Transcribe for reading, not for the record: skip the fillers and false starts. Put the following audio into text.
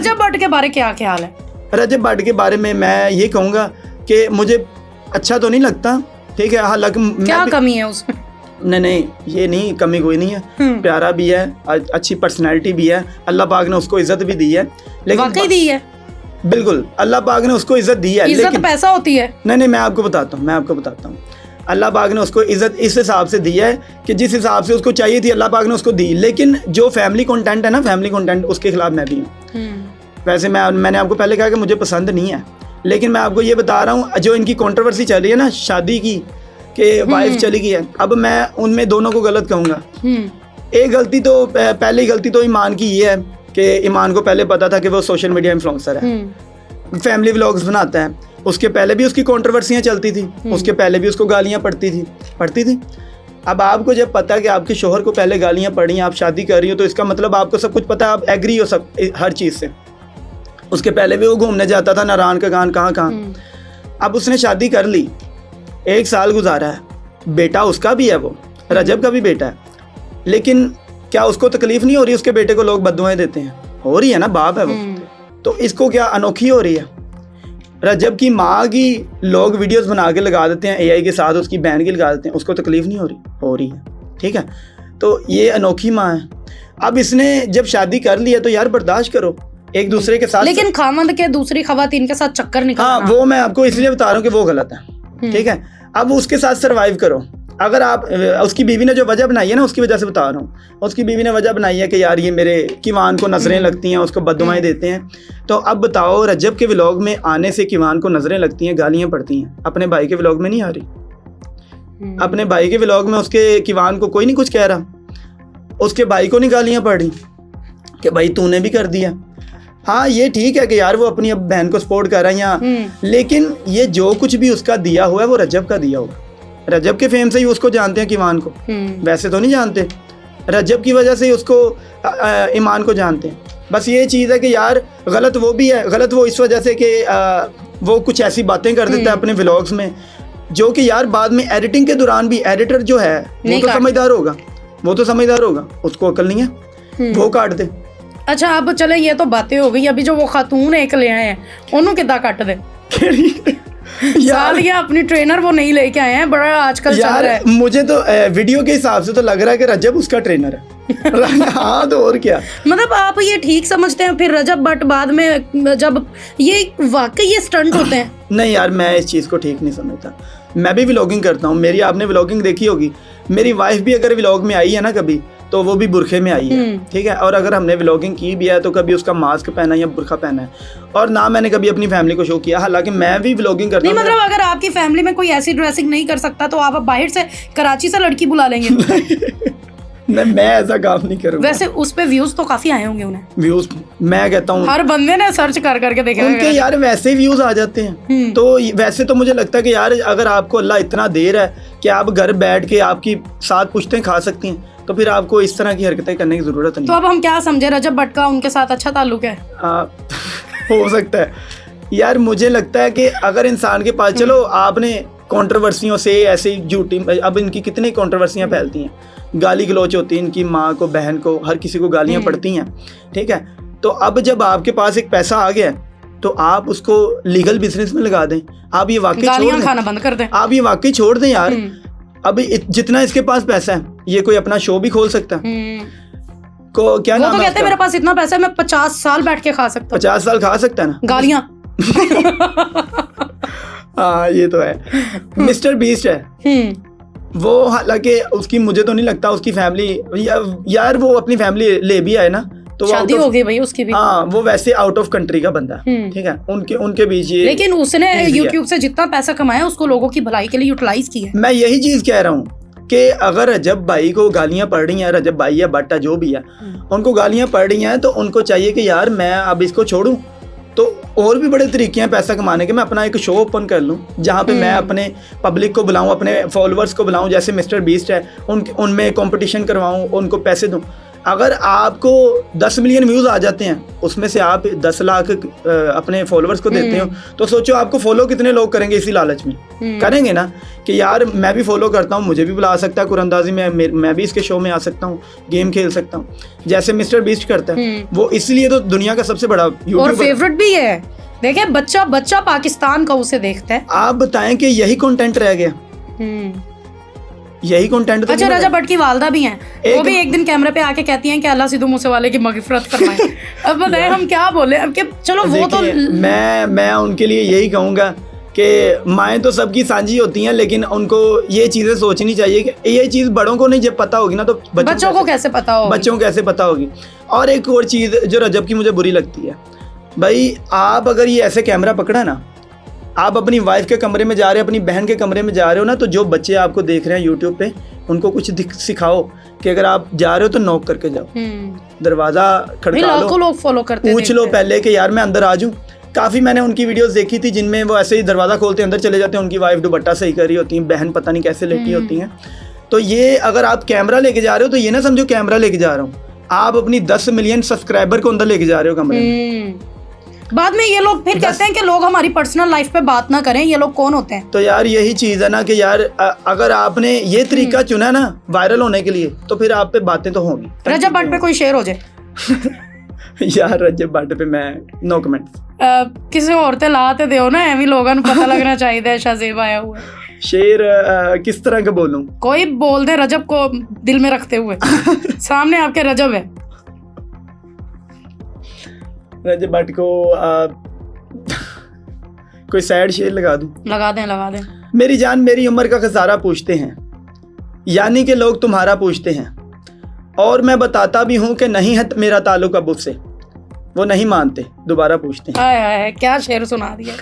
रजब भट्ट के बारे क्या ख्याल है? रजब भट्ट के बारे में मैं ये कहूँगा कि मुझे अच्छा तो नहीं लगता, ठीक है। हालांकि क्या कमी है उसमें? नहीं, ये नहीं, कमी कोई नहीं है। प्यारा भी है, अच्छी पर्सनैलिटी भी है, अल्लाह पाक ने उसको इज्जत भी दी है। लेकिन वाकई दी है? बिल्कुल, अल्लाह पाक ने उसको इज्जत दी है। इज्जत पैसा होती है? नहीं, मैं आपको बताता हूँ। अल्लाह पाक ने उसको इज्जत इस हिसाब से दी है कि जिस हिसाब से उसको चाहिए थी अल्लाह पाक ने उसको दी। लेकिन जो फैमिली कंटेंट है ना, फैमिली कंटेंट, उसके खिलाफ मैं भी हूँ। वैसे मैंने आपको पहले कहा कि मुझे पसंद नहीं है, लेकिन मैं आपको ये बता रहा हूँ जो इनकी कंट्रोवर्सी चल रही है ना शादी की, कि वाइफ चली गई है, अब मैं उनमें दोनों को गलत कहूँगा। एक गलती तो, पहली गलती तो ईमान की ये है कि ईमान को पहले पता था कि वो सोशल मीडिया इन्फ्लुएंसर है, फैमिली व्लॉग्स बनाता है। उसके पहले भी उसकी कंट्रोवर्सियाँ चलती थी, उसके पहले भी उसको गालियाँ पड़ती थी। अब आपको जब पता है कि आपके शोहर को पहले गालियाँ पड़ी, आप शादी कर रही हो, तो इसका मतलब आपको सब कुछ पता है, आप एग्री हो सब हर चीज़ से। उसके पहले भी वो घूमने जाता था नारायण का गान कहाँ। अब उसने शादी कर ली, 1 साल गुजारा है, बेटा उसका भी है, वो रजब का भी बेटा है, लेकिन क्या उसको तकलीफ नहीं हो रही? उसके बेटे को लोग बद्दुआएं देते हैं, हो रही है ना, बाप है वो, तो इसको क्या अनोखी हो रही है? रजब की माँ की लोग वीडियोस बना के लगा देते हैं AI के साथ, उसकी बहन की लगा देते हैं, उसको तकलीफ नहीं हो रही है, ठीक है। तो ये अनोखी माँ है। अब इसने जब शादी कर ली है तो यार बर्दाश्त करो एक दूसरे के साथ। लेकिन खामंद के दूसरी खवातीन के साथ चक्कर निकालना, हाँ, वो मैं आपको इसलिए बता रहा हूँ कि वो गलत है, ठीक है। अब उसके साथ सरवाइव करो। अगर आप, उसकी बीवी ने जो वजह बनाई है ना, उसकी वजह से बता रहा हूँ, उसकी बीवी ने वजह बनाई है कि यार ये मेरे किवान को नजरें लगती हैं, उसको बददुआएं देते हैं। तो अब बताओ, रजब के व्लॉग में आने से किवान को नजरें लगती हैं, गालियां पड़ती हैं, अपने भाई के व्लॉग में नहीं आ रही। अपने भाई के व्लॉग में उसके किवान को कोई नहीं कुछ कह रहा, उसके भाई को नहीं गालियां पड़ रही कि भाई तूने भी कर दिया। हाँ, ये ठीक है कि यार वो अपनी अब बहन को सपोर्ट कर रहा है यहाँ, लेकिन ये जो कुछ भी उसका दिया हुआ है वो रजब का दिया हुआ। रजब के फेम से ही उसको जानते हैं किवान को, वैसे तो नहीं जानते। रजब की वजह से ही उसको ईमान को जानते हैं। बस ये चीज़ है कि यार गलत वो भी है, गलत वो इस वजह से कि वो कुछ ऐसी बातें कर देता है अपने व्लॉग्स में, जो कि यार बाद में एडिटिंग के दौरान भी एडिटर जो है वो तो समझदार होगा, उसको अकल नहीं है, वो काट दे। अच्छा, अब चले, ये तो बातें हो गई। अभी जो वो खातून एक ले आए हैं, उन्होंने कितना काट दे साल अपनी ट्रेनर वो नहीं लेके आए हैं, बड़ा आजकल चल रहा है। मुझे तो वीडियो के हिसाब से तो लग रहा है कि रजब उसका ट्रेनर है। हाँ, तो और क्या, मतलब आप ये ठीक समझते हैं फिर रजब भट्ट बाद में जब ये वाकई ये स्टंट होते हैं? नहीं यार, मैं इस चीज़ को ठीक नहीं समझता। मैं भी व्लॉगिंग करता हूँ, मेरी आपने व्लॉगिंग देखी होगी, मेरी वाइफ भी अगर व्लॉग में आई है ना कभी, तो वो भी बुरखे में आई है, ठीक है। और अगर हमने व्लॉगिंग की भी है तो कभी उसका मास्क पहना है या बुरखा पहना है, और ना मैंने कभी अपनी फैमिली को शो किया। हालांकि मैं भी व्लॉगिंग करता हूँ। मतलब अगर आपकी फैमिली में कोई ऐसी ड्रेसिंग नहीं कर सकता तो आप बाहर से कराची से लड़की बुला लेंगे? मैं ऐसा काम नहीं करूँगा। वैसे उस पे व्यूज तो काफी आए होंगे उन्हें। व्यूज मैं कहता हूँ हर बंदे ने सर्च कर करके देखा उनके, यार वैसे व्यूज आ जाते हैं। तो वैसे तो मुझे लगता है कि यार अगर आपको अल्लाह इतना दे रहा है कि आप घर बैठ के आपकी 7 पुश्तें खा सकती हैं, तो फिर आपको इस तरह की हरकतें करने की जरूरत नहीं। तो अब हम क्या समझे, रजब भट्ट का उनके साथ अच्छा ताल्लुक है? हो सकता है यार। मुझे लगता है कि अगर इंसान के पास, चलो आपने कंट्रोवर्सियों से ऐसे झूठी, अब इनकी कितनी कंट्रोवर्सियां फैलती हैं, गाली गलौच होती है इनकी माँ को, बहन को, हर किसी को गालियां पड़ती हैं, ठीक है। तो अब जब आपके पास एक पैसा आ गया तो आप उसको लीगल बिजनेस में लगा दें, आप ये वाकई गालियां खाना बंद कर दें, आप ये वाकई छोड़ दें यार। अब जितना इसके पास पैसा है, ये कोई अपना शो भी खोल सकता है। को क्या नाम है? वो तो कहते हैं मेरे पास इतना पैसा है मैं 50 साल बैठ के खा सकता हूँ। 50 साल खा सकता है ना गालियां। हाँ, ये तो है। मिस्टर बीस्ट है वो, हालांकि उसकी, मुझे तो नहीं लगता उसकी फैमिली, यार वो अपनी फैमिली ले भी आए ना, तो शादी हो गई भाई उसकी भी। हाँ, वो वैसे आउट ऑफ कंट्री का बंदा, ठीक है। उनके बीच ये, लेकिन उसने YouTube से जितना पैसा कमाया उसको लोगों की भलाई के लिए यूटिलाइज किया है। मैं यही चीज कह रहा हूँ कि अगर रजब भाई को गालियां पड़ रही हैं, रजब भाई या भट्ट जो भी है, उनको गालियां पड़ रही हैं, तो उनको चाहिए कि यार मैं अब इसको छोड़ूं, तो और भी बड़े तरीके हैं पैसा कमाने के। मैं अपना एक शो ओपन कर लूँ जहाँ पे मैं अपने पब्लिक को बुलाऊँ, अपने फॉलोअर्स को बुलाऊँ, जैसे मिस्टर बीस्ट है, उनमें कंपटीशन करवाऊँ, उनको पैसे दूँ। अगर आपको 10 मिलियन व्यूज आ जाते हैं, उसमें से आप 10 लाख अपने फॉलोअर्स को देते हो, तो सोचो आपको फॉलो कितने लोग करेंगे इसी लालच में। करेंगे ना कि यार मैं भी फॉलो करता हूँ, मुझे भी बुला सकता है कुरंदाजी में, मैं भी इसके शो में आ सकता हूँ, गेम खेल सकता हूँ, जैसे मिस्टर बीस्ट करता है वो। इसलिए तो दुनिया का सबसे बड़ा और फेवरेट भी है। देखिए बच्चा पाकिस्तान का उसे देखता है। आप बताएं कि यही कंटेंट रह गया, यही कंटेंट तो अच्छा, रजब भट्ट की वालदा भी हैं, वो भी एक दिन कैमरे पे आके कहती हैं कि अल्लाह सिद्धू मूसेवाले की मगफिरत फरमाए। अब बताएं हम क्या बोले, अब चलो वो तो मैं उनके लिए यही कहूँगा कि माएँ तो सबकी साझी होती हैं, लेकिन उनको ये चीज़ें सोचनी चाहिए कि ये चीज़ बड़ों को नहीं जब पता होगी ना तो बच्चों को कैसे पता होगी, बच्चों को कैसे पता होगी। और एक और चीज़ जो रजब की मुझे बुरी लगती है, भाई आप अगर ये ऐसे कैमरा पकड़ा ना, आप अपनी वाइफ के कमरे में जा रहे हो, अपनी बहन के कमरे में जा रहे हो ना, तो जो बच्चे आपको देख रहे हैं यूट्यूब पे, उनको कुछ सिखाओ कि अगर आप जा रहे हो तो नॉक करके जाओ, दरवाज़ा खड़का लो, लोग फॉलो करते, पूछ लो पहले कि यार मैं अंदर आ जाऊँ। काफ़ी मैंने उनकी वीडियोस देखी थी जिनमें वो ऐसे ही दरवाज़ा खोलते अंदर चले जाते हैं, उनकी वाइफ दुपट्टा सही कर रही होती है, बहन पता नहीं कैसे लेटी होती हैं। तो ये अगर आप कैमरा लेके जा रहे हो तो ये ना समझो कैमरा लेके जा रहा हूँ, आप अपनी 10 मिलियन सब्सक्राइबर को अंदर लेके जा रहे हो कमरे में। बाद में ये लोग फिर कहते हैं कि लोग हमारी पर्सनल लाइफ पे बात ना करें, ये लोग कौन होते हैं? तो यार यही चीज़ है ना कि यार अगर आपने ये तरीका चुना ना वायरल होने के लिए, तो फिर आप पे बातें तो होंगी। रजब भट्ट पे कोई शेर हो जाए यार रजब भट्ट पे मैं नो कमेंट। किसी और ते लाते दो ना, एवं लोगों को पता लगना चाहिए शाहजेब आया हुआ। शेर किस तरह का बोलूं? कोई बोल दे रजब को दिल में रखते हुए। सामने आपके रजब है। रजब भट्ट को कोई सैड शेर लगा दूं? लगा दें। मेरी जान मेरी उम्र का खसारा पूछते हैं, यानी कि लोग तुम्हारा पूछते हैं, और मैं बताता भी हूँ कि नहीं है मेरा ताल्लुक अब उससे, वो नहीं मानते, दोबारा पूछते हैं। क्या शेर सुना दिया।